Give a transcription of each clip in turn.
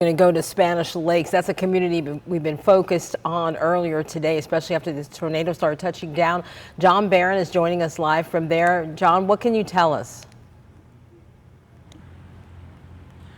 Going to go to Spanish Lakes. That's a community we've been focused on earlier today, especially after this tornado started touching down. John Barron is joining us live from there. John, what can you tell us?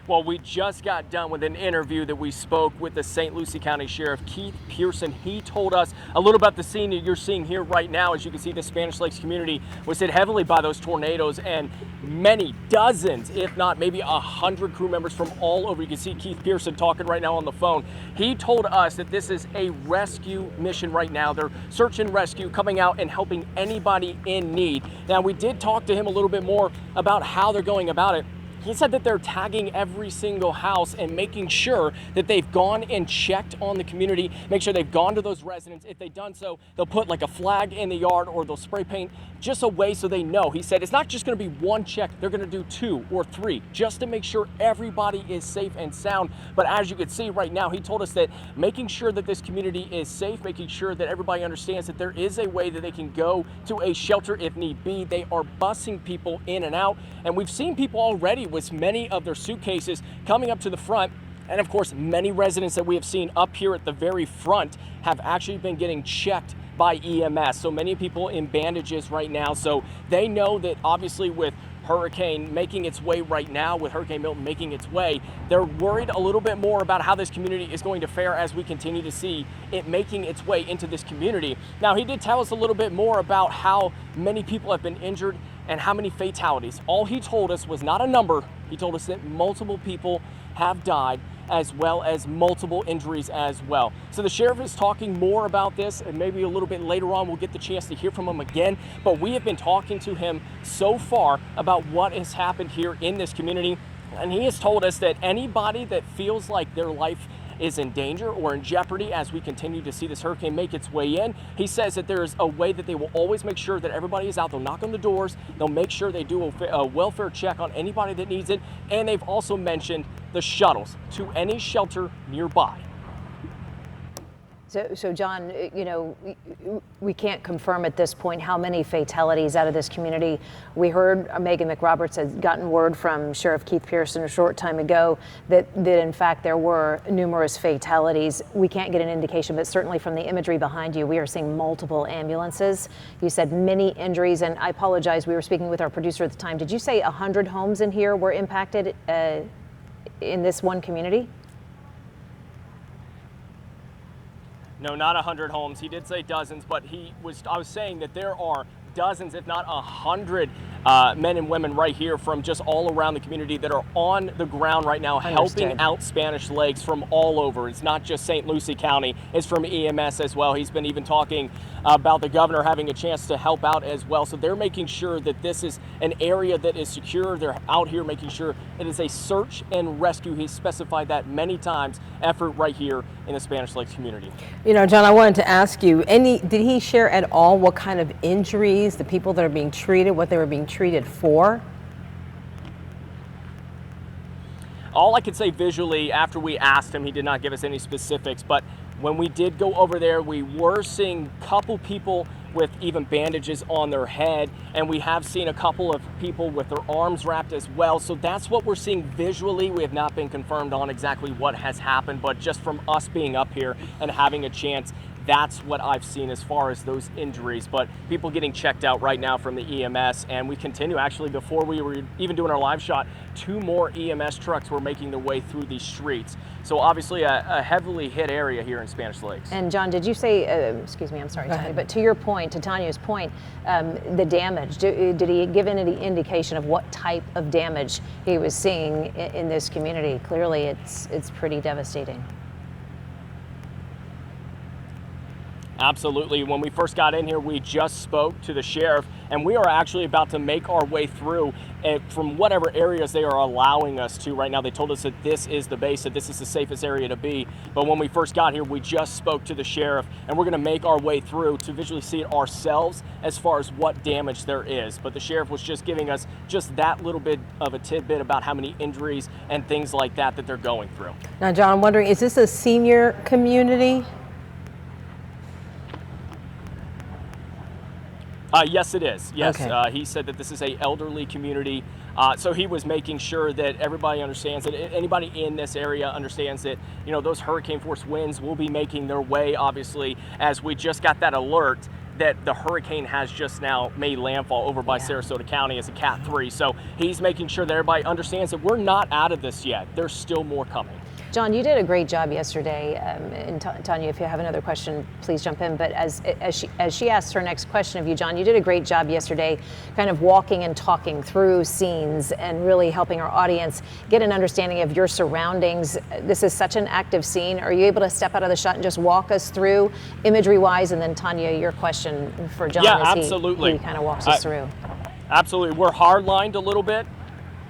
Well, we just got done with an interview that we spoke with the St. Lucie County Sheriff, Keith Pearson. He told us a little about the scene that you're seeing here right now. As you can see, the Spanish Lakes community was hit heavily by those tornadoes, and many dozens, if not maybe 100 crew members from all over. You can see Keith Pearson talking right now on the phone. He told us that this is a rescue mission right now. They're search and rescue, coming out and helping anybody in need. Now, we did talk to him a little bit more about how they're going about it. He said that they're tagging every single house and making sure that they've gone and checked on the community, make sure they've gone to those residents. If they've done so, they'll put like a flag in the yard or they'll spray paint just a way so they know. He said it's not just going to be one check, they're going to do 2 or 3 just to make sure everybody is safe and sound. But as you can see right now, he told us that making sure that this community is safe, making sure that everybody understands that there is a way that they can go to a shelter if need be. They are busing people in and out, and we've seen people already with many of their suitcases coming up to the front. And of course, many residents that we have seen up here at the very front have actually been getting checked by EMS. So many people in bandages right now. So they know that obviously with Hurricane making its way right now, with Hurricane Milton making its way, they're worried a little bit more about how this community is going to fare as we continue to see it making its way into this community. Now, he did tell us a little bit more about how many people have been injured and how many fatalities. All he told us was not a number. He told us that multiple people have died, as well as multiple injuries as well. So the sheriff is talking more about this, and maybe a little bit later on we'll get the chance to hear from him again. But we have been talking to him so far about what has happened here in this community, and he has told us that anybody that feels like their life is in danger or in jeopardy as we continue to see this hurricane make its way in, he says that there is a way that they will always make sure that everybody is out. They'll knock on the doors, they'll make sure they do a welfare check on anybody that needs it, and they've also mentioned the shuttles to any shelter nearby. So John, you know, we can't confirm at this point how many fatalities out of this community. We heard Megan McRoberts had gotten word from Sheriff Keith Pearson a short time ago that in fact there were numerous fatalities. We can't get an indication, but certainly from the imagery behind you, we are seeing multiple ambulances. You said many injuries, and I apologize, we were speaking with our producer at the time. Did you say 100 homes in here were impacted in this one community? No, not 100 homes. He did say dozens, but I was saying that there are dozens, if not 100 men and women right here from just all around the community that are on the ground right now helping out Spanish Lakes from all over. It's not just St. Lucie County, it's from EMS as well. He's been even talking about the governor having a chance to help out as well. So they're making sure that this is an area that is secure. They're out here making sure it is a search and rescue. He's specified that many times, effort right here in the Spanish Lakes community. You know, John, I wanted to ask you, did he share at all what kind of injuries, the people that are being treated, what they were being treated for? All I could say visually after we asked him, he did not give us any specifics, but when we did go over there, we were seeing a couple people with even bandages on their head, and we have seen a couple of people with their arms wrapped as well. So that's what we're seeing visually. We have not been confirmed on exactly what has happened, but just from us being up here and having a chance, that's what I've seen as far as those injuries. But people getting checked out right now from the EMS, and we continue. Actually, before we were even doing our live shot, 2 more EMS trucks were making their way through these streets. So obviously a heavily hit area here in Spanish Lakes. And John, did you say, excuse me, I'm sorry, Tanya, but to your point, to Tanya's point, the damage, did he give any indication of what type of damage he was seeing in this community? Clearly it's pretty devastating. Absolutely. When we first got in here, we just spoke to the sheriff, and we are actually about to make our way through from whatever areas they are allowing us to right now. They told us that this is the base, that this is the safest area to be. But when we first got here, we just spoke to the sheriff, and we're going to make our way through to visually see it ourselves as far as what damage there is. But the sheriff was just giving us just that little bit of a tidbit about how many injuries and things like that they're going through. Now, John, I'm wondering, is this a senior community? Yes, it is. Yes, okay. He said that this is a elderly community. So he was making sure that everybody understands, that anybody in this area understands that, you know, those hurricane force winds will be making their way, obviously, as we just got that alert that the hurricane has just now made landfall over by Sarasota County as a Cat 3. So he's making sure that everybody understands that we're not out of this yet. There's still more coming. John, you did a great job yesterday. And Tanya, if you have another question, please jump in. But as she asked her next question of you, John, you did a great job yesterday kind of walking and talking through scenes and really helping our audience get an understanding of your surroundings. This is such an active scene. Are you able to step out of the shot and just walk us through imagery-wise? And then, Tanya, your question for John as absolutely. He kind of walks us through. Absolutely. We're hard-lined a little bit.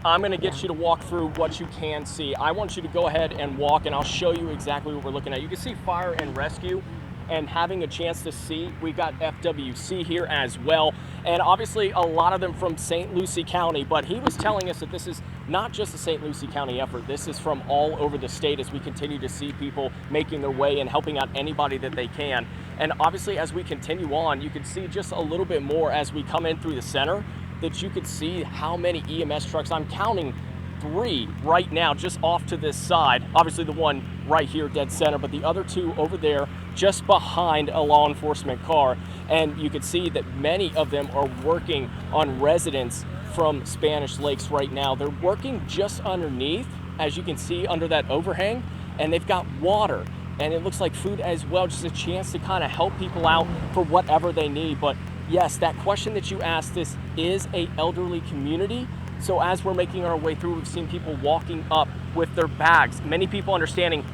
I'm going to get you to walk through what you can see. I want you to go ahead and walk, and I'll show you exactly what we're looking at. You can see fire and rescue, and having a chance to see, we've got FWC here as well, and obviously a lot of them from St. Lucie County, but he was telling us that this is not just a St. Lucie County effort. This is from all over the state as we continue to see people making their way and helping out anybody that they can. And obviously as we continue on, you can see just a little bit more as we come in through the center, that you could see how many EMS trucks. I'm counting 3 right now just off to this side. Obviously the one right here dead center, but the other 2 over there just behind a law enforcement car. And you can see that many of them are working on residents from Spanish Lakes right now. They're working just underneath, as you can see under that overhang, and they've got water. And it looks like food as well, just a chance to kind of help people out for whatever they need. But yes, that question that you asked, this is a elderly community. So as we're making our way through, we've seen people walking up with their bags. Many people understanding,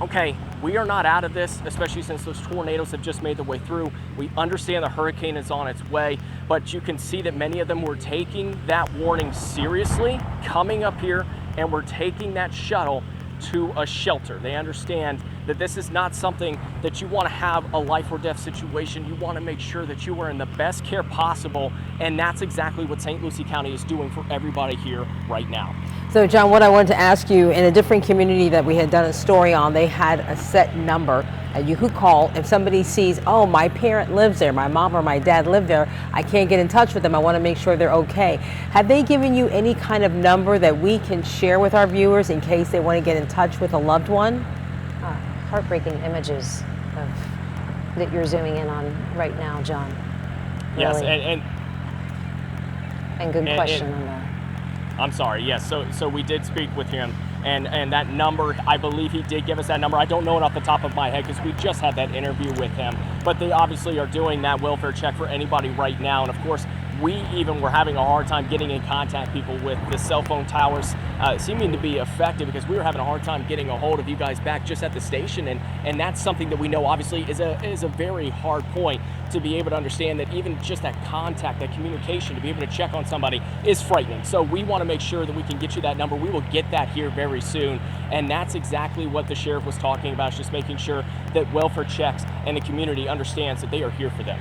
okay, we are not out of this, especially since those tornadoes have just made their way through. We understand the hurricane is on its way, but you can see that many of them were taking that warning seriously, coming up here, and we're taking that shuttle to a shelter. They understand that this is not something that you want to have a life or death situation. You want to make sure that you are in the best care possible, and that's exactly what St. Lucie County is doing for everybody here right now. So John, what I wanted to ask you, in a different community that we had done a story on, they had a set number you could call if somebody sees, oh, my parent lives there, my mom or my dad live there, I can't get in touch with them, I want to make sure they're okay. Have they given you any kind of number that we can share with our viewers in case they want to get in touch with a loved one? Heartbreaking images that you're zooming in on right now, John. Really. Yes, and good question on that. I'm sorry, yes, so we did speak with him, and that number, I believe he did give us that number. I don't know it off the top of my head because we just had that interview with him, but they obviously are doing that welfare check for anybody right now. And of course, we even were having a hard time getting in contact people with the cell phone towers seeming to be effective, because we were having a hard time getting a hold of you guys back just at the station, and that's something that we know obviously is a very hard point to be able to understand, that even just that contact, that communication, to be able to check on somebody is frightening. So we want to make sure that we can get you that number. We will get that here very soon, and that's exactly what the sheriff was talking about, is just making sure that welfare checks and the community understands that they are here for them.